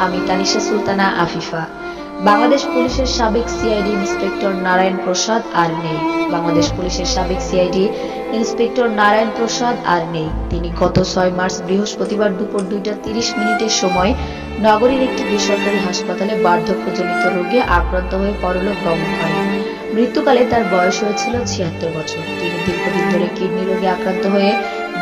আমি তানিশা সুলতানা আফিফা। বাংলাদেশ পুলিশের সাবেক সিআইডি ইন্সপেক্টর নারায়ণ প্রসাদ আর নেই। বাংলাদেশ পুলিশের সাবেক সিআইডি ইন্সপেক্টর নারায়ণ প্রসাদ আর নেই। তিনি গত 6 মার্চ বৃহস্পতিবার দুপুর 2:30 সময় নগরীর একটি বেসরকারি হাসপাতালে বার্ধক্যজনিত রোগে আক্রান্ত হয়ে পরলোক গমন করেন। মৃত্যুকালে তার বয়স হয়েছিল 76 বছর। তিনি দীর্ঘদিন ধরে কিডনি রোগে আক্রান্ত হয়ে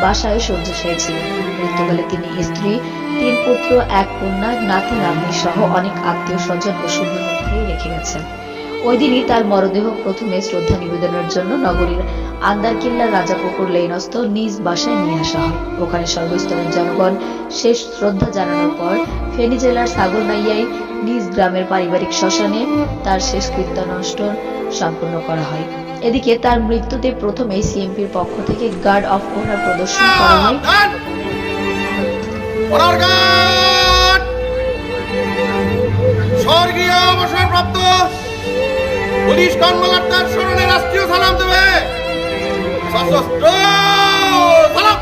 বাসায় শয্যাশায়ী ছিলেন। মৃত্যুকালে তিনি স্ত্রী, 3 পুত্র, 1 কন্যা, নাতি নাতনি সহ অনেক আত্মীয় স্বজন ও শুভানুধ্যায়ী রেখে গেছেন। ওই দিনই তার মরদেহ প্রথমে শ্রদ্ধা নিবেদনের জন্য নগরীর আন্দারকিল্লা রাজাপুকুর লেনস্থ নিজ বাসায় নিয়ে আসা হয়। ওখানে সর্বস্তরের জনগণ শেষ শ্রদ্ধা জানানোর পর ফেনী জেলার সাগরনাইয়ায় নিজ গ্রামের পারিবারিক শ্মশানে তার শেষকৃত্যানুষ্ঠান সম্পন্ন করা হয়। এদিকে তার মৃত্যুতে প্রথমেই সিএমপির পক্ষ থেকে গার্ড অফ অনার প্রদর্শন করা হয়। স্বর্গীয় অবসরপ্রাপ্ত পুলিশ কর্মকর্তার স্মরণে রাষ্ট্রীয় সালাম দেবে। সশস্ত্র সালাম।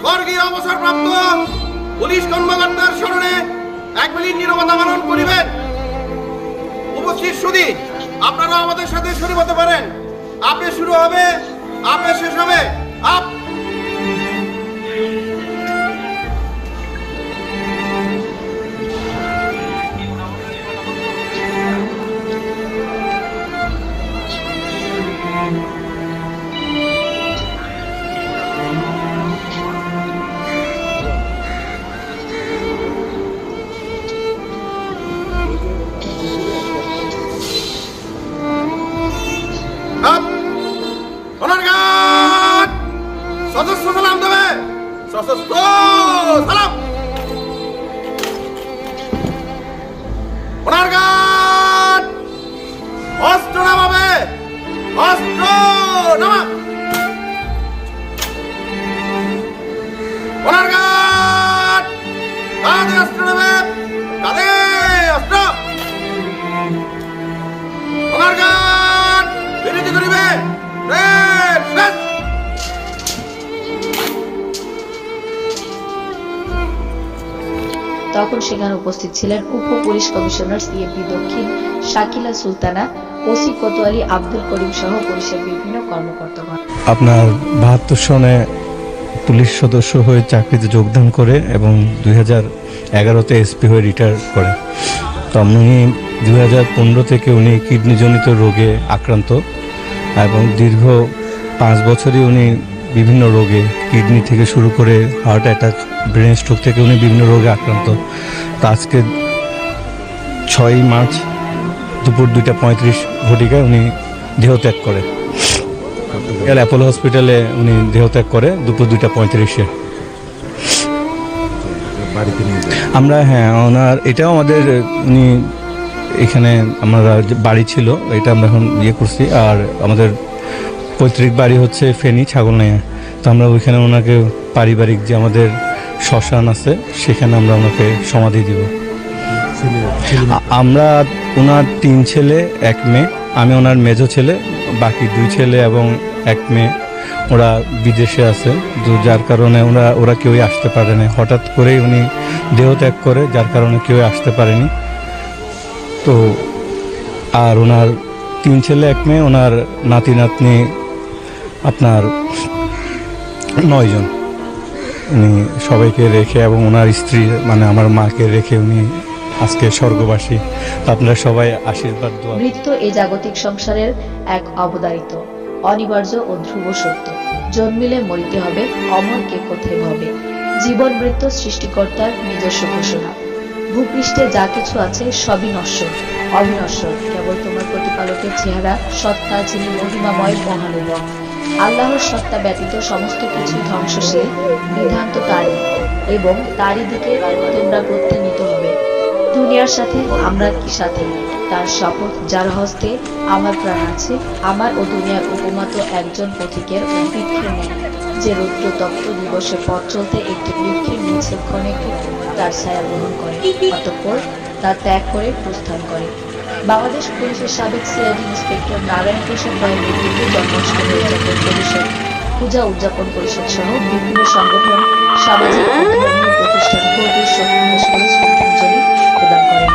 স্বর্গীয় অবসরপ্রাপ্ত পুলিশ কর্মকর্তার স্মরণে 1 মিনিট নীরবতা পালন করিবেন। উপস্থিত সুধী, আপনারা আমাদের সাথে শরীক হতে পারেন। আপে শুরু হবে, আপে শেষ হবে। আপ সশস্ত্র সালাম দেবে। সশস্ত্র সালাম। ওনার গার্ড অস্ত্র নামাবে। অস্ত্র নামা। ওনার গার্ড কাঁধে অস্ত্র নেবে। কাঁধে অস্ত্র। ওনার গার্ড বিরতি করিবে। তখন সেখানে উপস্থিত ছিলেন উপ পুলিশ কমিশনার সিএমপি দক্ষিণ শাকিলা সুলতানা, ওসি কোতোয়ালি আব্দুল করিম সহ পুলিশের বিভিন্ন কর্মকর্তাগণ। আপনার 72 সনে পুলিশ সদস্য হয়ে চাকরিতে যোগদান করে এবং 2011-তে এসপি হয়ে রিটায়ার করে। তো উনি 2015 থেকে উনি কিডনিজনিত রোগে আক্রান্ত এবং দীর্ঘ 5 বছরই উনি বিভিন্ন রোগে, কিডনি থেকে শুরু করে হার্ট অ্যাটাক, ব্রেন স্ট্রোক থেকে উনি বিভিন্ন রোগে আক্রান্ত। তো আজকে 6 মার্চ দুপুর 2:35 উনি দেহত্যাগ করে। অ্যাপোলো হসপিটালে উনি দেহত্যাগ করে দুপুর 2:35। আমরা ওনার এটাও আমাদের উনি এখানে আমরা যে বাড়ি ছিল এটা আমরা এখন ইয়ে করছি। আর আমাদের পৈতৃক বাড়ি হচ্ছে ফেনী ছাগলনাইয়া। তো আমরা ওইখানে ওনাকে পারিবারিক যে আমাদের শ্মশান আছে সেখানে আমরা ওনাকে সমাধি দিব। আমরা ওনার 3 ছেলে 1 মেয়ে, আমি ওনার মেজো ছেলে, বাকি 2 ছেলে এবং 1 মেয়ে ওরা বিদেশে আছে। তো যার কারণে ওরা কেউই আসতে পারে না, হঠাৎ করেই উনি দেহত্যাগ করে, যার কারণে কেউ আসতে পারেনি। তো আর ওনার 3 ছেলে 1 মেয়ে, ওনার নাতি নাতনি আপনার 9 জন। উনি সবাইকে রেখে এবং ওনার স্ত্রী মানে আমার মাকে রেখে উনি আজকে স্বর্গবাসী। তো আপনারা সবাই আশীর্বাদ দোয়া। মৃত্যু এই জাগতিক সংসারের এক অবধারিত, অনিবার্য ও ধ্রুব সত্য। জন্মিলে মরিতে হবে, অমর কে কোথায় হবে। জীবন মৃত্যু সৃষ্টিকর্তার নিজস্ব ঘোষণা। ভূপৃষ্ঠে যা কিছু আছে সবই নশ্বর, অবিনশ্বর। কেবল তোমার প্রতিপালকের চেহারা, সত্তা, যিনি মহিমাময় মহানুভব। আল্লাহর সত্তা ব্যতীত সমস্ত কিছু ধ্বংসশীল, বিধান তো তারই, এবং তারই দিকে তোমরা প্রত্যানীত হবে। দুনিয়ার সাথে আমরা কি সাথে? তার শপথ যার হস্তে আমার প্রাণ আছে। আমার ও দুনিয়ার উপমা তো একজন পথিকের ও বৃক্ষের নেই, যে রৌদ্রতপ্ত দিবসে পথ চলতে একটি বৃক্ষের নিচে ক্ষণেকে তার ছায়া গ্রহণ করে, অতঃপর তা ত্যাগ করে প্রস্থান করে। বাংলাদেশ পুলিশের সাবেক সিআইডি ইন্সপেক্টর নারায়ণ প্রসাদ রায়ের মৃত্যুতে জন্মাষ্টমী উদযাপন পরিষদ, পূজা উদযাপন পরিষদ সহ বিভিন্ন সংগঠন, সামাজিক ও ধর্মীয় প্রতিষ্ঠান গভীর শোক প্রকাশ করে শ্রদ্ধাঞ্জলি প্রদান করেন।